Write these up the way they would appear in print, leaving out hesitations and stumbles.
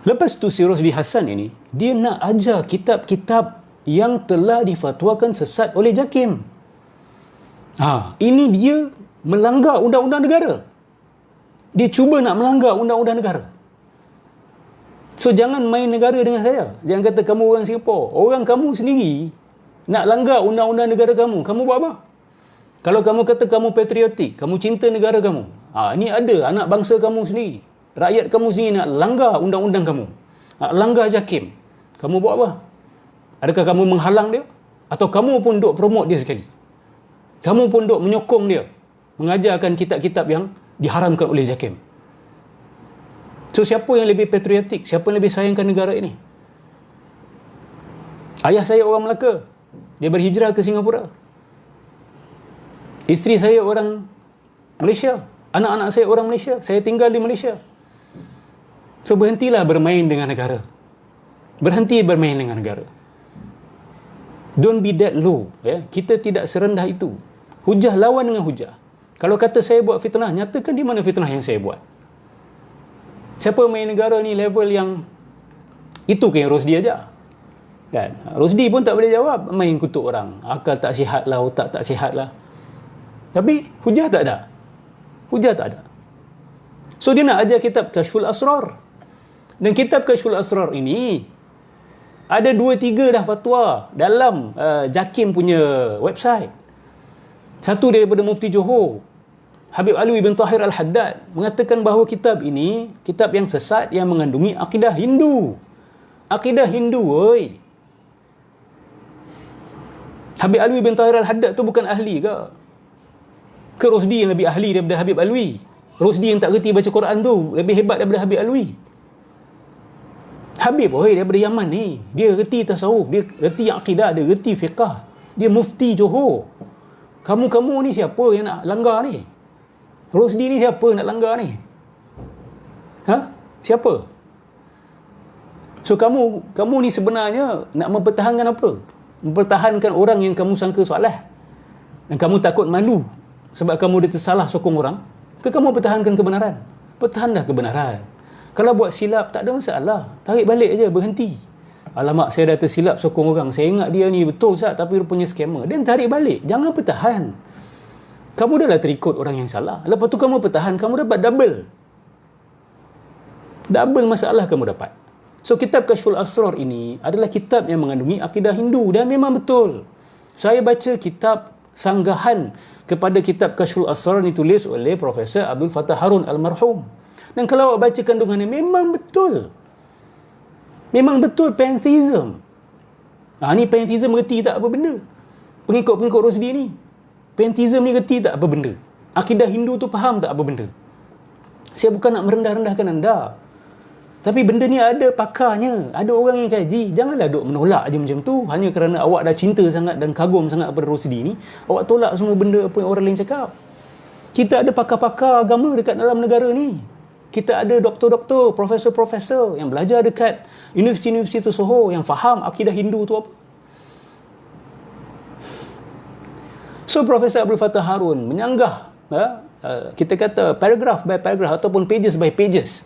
Lepas tu si Rosdi Hassan ini, dia nak ajar kitab-kitab yang telah difatwakan sesat oleh JAKIM. Ini dia melanggar undang-undang negara. Dia cuba nak melanggar undang-undang negara. So jangan main negara dengan saya. Jangan kata kamu orang Singapura. Orang kamu sendiri nak langgar undang-undang negara kamu. Kamu buat apa? Kalau kamu kata kamu patriotik, kamu cinta negara kamu. Ni ada anak bangsa kamu sendiri. Rakyat kamu sendiri nak langgar undang-undang kamu. Nak langgar JAKIM. Kamu buat apa? Adakah kamu menghalang dia? Atau kamu pun duk promote dia sekali? Kamu pun duk menyokong dia mengajarkan kitab-kitab yang diharamkan oleh JAKIM. So siapa yang lebih patriotik? Siapa yang lebih sayangkan negara ini? Ayah saya orang Melaka. Dia berhijrah ke Singapura. Isteri saya orang Malaysia. Anak-anak saya orang Malaysia. Saya tinggal di Malaysia. So berhentilah bermain dengan negara. Berhenti bermain dengan negara. Don't be that low. Kita tidak serendah itu. Hujah lawan dengan hujah. Kalau kata saya buat fitnah, nyatakan di mana fitnah yang saya buat. Siapa main negara ni level yang itu ke yang Rosdi ajar? Kan? Rosdi pun tak boleh jawab, main kutuk orang. Akal tak sihat lah, otak tak sihat lah. Tapi hujah tak ada. Hujah tak ada. So dia nak ajar kitab Kashful Asrar. Dan kitab Kashful Asrar ini ada 2-3 dah fatwa dalam JAKIM punya website. Satu daripada Mufti Johor, Habib Alwi bin Tahir Al-Haddad, mengatakan bahawa kitab ini kitab yang sesat yang mengandungi akidah Hindu. Akidah Hindu, oi. Habib Alwi bin Tahir Al-Haddad tu bukan ahli ke? Ke Rosdi yang lebih ahli daripada Habib Alwi? Rosdi yang tak reti baca Quran tu lebih hebat daripada Habib Alwi? Habib, oi, daripada Yaman ni. Dia reti tasawuf, dia reti akidah, dia reti fiqah. Dia Mufti Johor. Kamu-kamu ni siapa yang nak langgar ni? Rosdi ni siapa nak langgar ni? Siapa? So kamu ni sebenarnya nak mempertahankan apa? Mempertahankan orang yang kamu sangka soalah. Dan kamu takut malu sebab kamu dah tersalah sokong orang. Ke kamu pertahankan kebenaran? Pertahanlah kebenaran. Kalau buat silap tak ada masalah. Tarik balik aja, berhenti. Alamak, saya dah tersilap sokong orang. Saya ingat dia ni betul Ustaz, tapi rupanya scammer. Dan tarik balik. Jangan pertahan. Kamu dah lah terikut orang yang salah. Lepas tu kamu pertahan, kamu dapat double. Double masalah kamu dapat. So kitab Kashful Asrar ini adalah kitab yang mengandungi akidah Hindu. Dan memang betul. Saya baca kitab sanggahan kepada kitab Kashful Asrar ini tulis oleh Profesor Abdul Fattah Harun Almarhum. Dan kalau awak baca kandungannya, memang betul. Memang betul pantheism. Ni pantheism reti tak apa benda. Pengikut-pengikut Rosdi ni. Pantheism ni reti tak apa benda. Akidah Hindu tu faham tak apa benda. Saya bukan nak merendah-rendahkan anda. Tapi benda ni ada pakarnya. Ada orang yang kaji. Janganlah duk menolak je macam tu. Hanya kerana awak dah cinta sangat dan kagum sangat pada Rosdi ni. Awak tolak semua benda apa yang orang lain cakap. Kita ada pakar-pakar agama dekat dalam negara ni. Kita ada doktor-doktor, profesor-profesor yang belajar dekat universiti-universiti Soho yang faham akidah Hindu tu apa. So Profesor Abdul Fattah Harun menyanggah kita kata paragraph by paragraph ataupun pages by pages.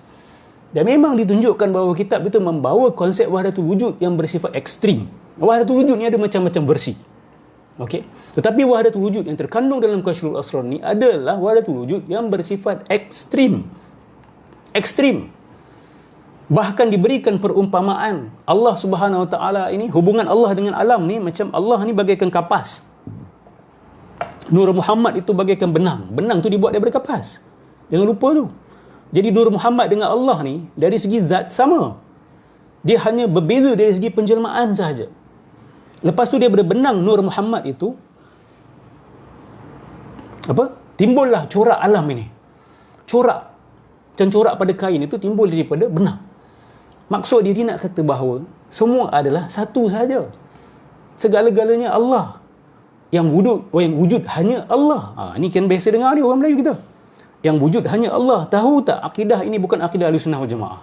Dan memang ditunjukkan bahawa kitab itu membawa konsep wahdatul wujud yang bersifat ekstrim. Wahdatul wujud ni ada macam-macam versi. Okey. Tetapi wahdatul wujud yang terkandung dalam Kashful Asrar ni adalah wahdatul wujud yang bersifat ekstrim. Ekstrim. Bahkan diberikan perumpamaan Allah Subhanahu Wa Taala ini, hubungan Allah dengan alam ni macam Allah ni bagaikan kapas. Nur Muhammad itu bagaikan benang. Benang tu dibuat daripada kapas. Jangan lupa tu. Jadi Nur Muhammad dengan Allah ni dari segi zat sama. Dia hanya berbeza dari segi penjelmaan sahaja. Lepas tu daripada benang Nur Muhammad itu timbullah corak alam ini. Corak. Macam corak pada kain itu timbul daripada benang. Maksud dia nak kata bahawa semua adalah satu sahaja. Segala-galanya Allah. Yang wujud hanya Allah. Ini kan biasa dengar ni orang Melayu kita. Yang wujud hanya Allah. Tahu tak akidah ini bukan akidah Ahlussunnah wal Jamaah.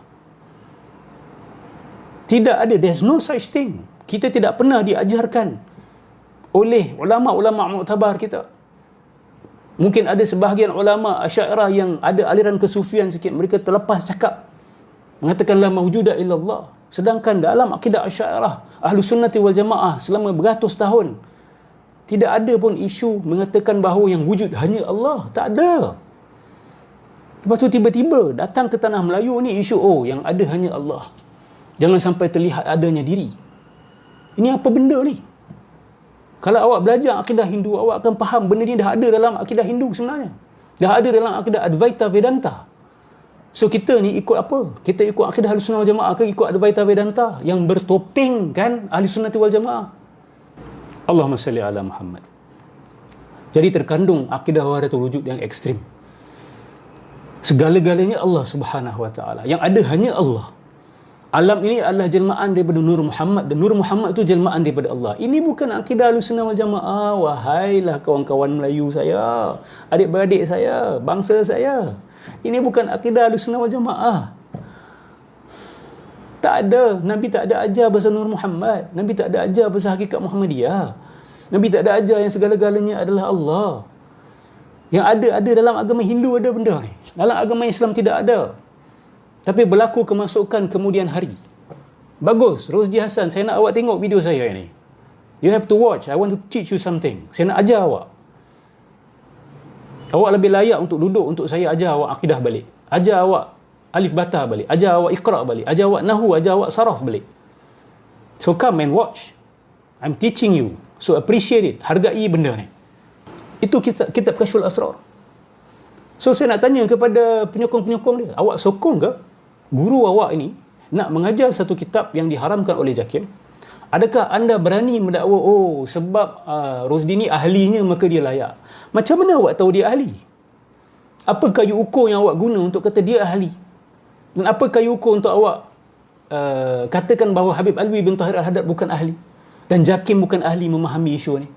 Tidak ada, there's no such thing. Kita tidak pernah diajarkan oleh ulama-ulama muktabar kita. Mungkin ada sebahagian ulama Asy'ariyah yang ada aliran kesufian sikit, mereka terlepas cakap mengatakan la mawjuda illallah. Sedangkan dalam akidah Asy'ariyah, Ahlus Sunnati wal Jamaah selama beratus tahun tidak ada pun isu mengatakan bahawa yang wujud hanya Allah. Tak ada. Lepas tu tiba-tiba datang ke tanah Melayu ni isu, oh yang ada hanya Allah. Jangan sampai terlihat adanya diri. Ini apa benda ni? Kalau awak belajar akidah Hindu, awak akan faham benda ni dah ada dalam akidah Hindu sebenarnya. Dah ada dalam akidah Advaita Vedanta. So kita ni ikut apa? Kita ikut akidah Ahlus Sunnah wal Jamaah ke ikut Advaita Vedanta yang bertopengkan Ahlus Sunnah wal Jamaah? Allahumma salli ala Muhammad. Jadi terkandung akidah wahdatul wujud yang ekstrim. Segala-galanya Allah Subhanahu wa taala. Yang ada hanya Allah. Alam ini adalah jelmaan daripada Nur Muhammad dan Nur Muhammad itu jelmaan daripada Allah. Ini bukan akidah Ahlussunnah wal Jamaah. Wahailah kawan-kawan Melayu saya, adik-beradik saya, bangsa saya. Ini bukan akidah Ahlussunnah wal Jamaah. Tak ada. Nabi tak ada ajar pasal Nur Muhammad. Nabi tak ada ajar pasal hakikat Muhammadiyah. Nabi tak ada ajar yang segala-galanya adalah Allah. Yang ada dalam agama Hindu ada benda ni. Dalam agama Islam tidak ada. Tapi berlaku kemasukan kemudian hari. Bagus, Rosdi Hassan, saya nak awak tengok video saya ni. You have to watch. I want to teach you something. Saya nak ajar awak. Awak lebih layak untuk duduk untuk saya ajar awak akidah balik. Ajar awak alif bata balik. Ajar awak iqra balik. Ajar awak nahu, ajar awak saraf balik. So come and watch. I'm teaching you. So appreciate it. Hargai benda ni. Itu kitab Kashful Asrar. So saya nak tanya kepada penyokong-penyokong dia, awak sokong ke guru awak ini nak mengajar satu kitab yang diharamkan oleh JAKIM? Adakah anda berani mendakwa, oh sebab Rosdi ni ahlinya maka dia layak? Macam mana awak tahu dia ahli? Apa kayu ukur yang awak guna untuk kata dia ahli? Dan apa kayu ukur untuk awak katakan bahawa Habib Alwi bin Tahir Al-Haddad bukan ahli dan JAKIM bukan ahli memahami isu ni?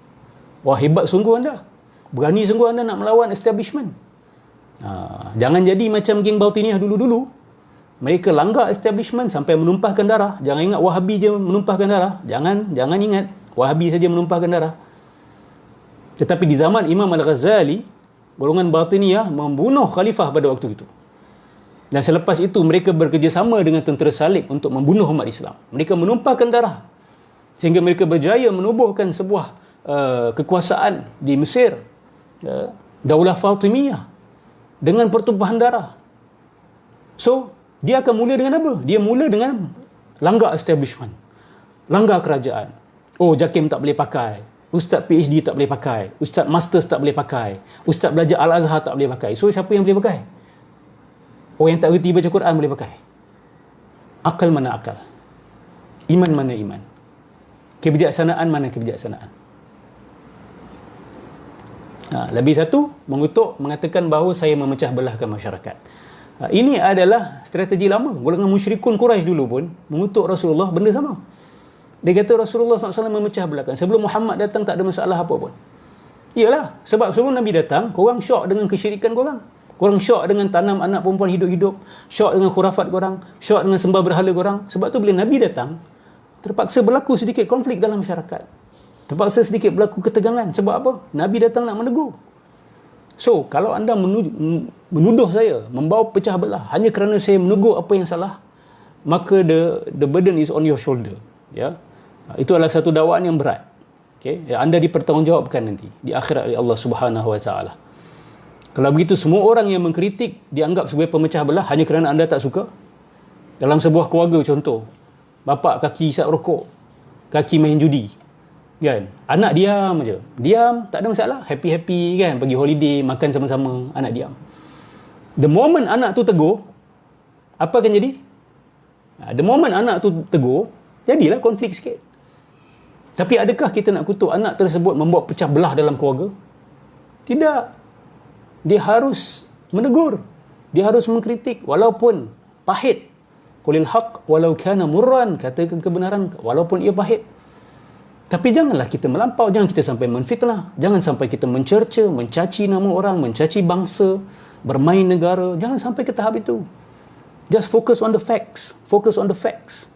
Wah, hebat sungguh anda. Berani sungguh anda nak melawan establishment. Jangan jadi macam geng Bautiniah dulu-dulu. Mereka langgar establishment sampai menumpahkan darah. Jangan ingat Wahabi je menumpahkan darah. Jangan ingat Wahabi saja menumpahkan darah. Tetapi di zaman Imam Al-Ghazali, golongan Batiniyah membunuh khalifah pada waktu itu. Dan selepas itu mereka bekerjasama dengan tentera salib untuk membunuh umat Islam. Mereka menumpahkan darah sehingga mereka berjaya menubuhkan sebuah kekuasaan di Mesir, Daulah Fatimiyah, dengan pertumpahan darah. So dia akan mula dengan apa? Dia mula dengan langgar establishment, langgar kerajaan. Oh, JAKIM tak boleh pakai, Ustaz PhD tak boleh pakai, Ustaz Masters tak boleh pakai, Ustaz belajar Al-Azhar tak boleh pakai. So siapa yang boleh pakai? Oh, yang tak reti baca Quran boleh pakai. Akal mana akal? Iman mana iman? Kebijaksanaan mana kebijaksanaan? Lebih satu, mengutuk, mengatakan bahawa saya memecah belahkan masyarakat. Ini adalah strategi lama. Golongan musyrikun Quraisy dulu pun mengutuk Rasulullah benda sama. Dia kata Rasulullah SAW memecah belahkan. Sebelum Muhammad datang tak ada masalah apa pun. Iyalah, sebab sebelum Nabi datang, korang syok dengan kesyirikan korang. Korang syok dengan tanam anak perempuan hidup-hidup, syok dengan khurafat korang, syok dengan sembah berhala korang. Sebab tu bila Nabi datang, terpaksa berlaku sedikit konflik dalam masyarakat. Terpaksa sedikit berlaku ketegangan. Sebab apa? Nabi datang nak menegur. So, kalau anda menuduh saya membawa pecah belah hanya kerana saya menegur apa yang salah, maka the burden is on your shoulder. Ya, itu adalah satu dakwaan yang berat. Okay? Ya, anda dipertanggungjawabkan nanti di akhirat oleh Allah Subhanahu Wa Taala. Kalau begitu, semua orang yang mengkritik dianggap sebagai pemecah belah hanya kerana anda tak suka. Dalam sebuah keluarga contoh, bapa kaki isap rokok, kaki main judi, kan? Anak diam aja. Diam, tak ada masalah. Happy-happy kan, pergi holiday, makan sama-sama, anak diam. The moment anak tu tegur, apa akan jadi? The moment anak tu tegur, jadilah konflik sikit. Tapi adakah kita nak kutuk anak tersebut membuat pecah belah dalam keluarga? Tidak. Dia harus menegur. Dia harus mengkritik walaupun pahit. Qulil haqq walau kana murran, katakan kebenaran walaupun ia pahit. Tapi janganlah kita melampau, jangan kita sampai menfitnah, jangan sampai kita mencerca, mencaci nama orang, mencaci bangsa, bermain negara. Jangan sampai ke tahap itu. Just focus on the facts. Focus on the facts.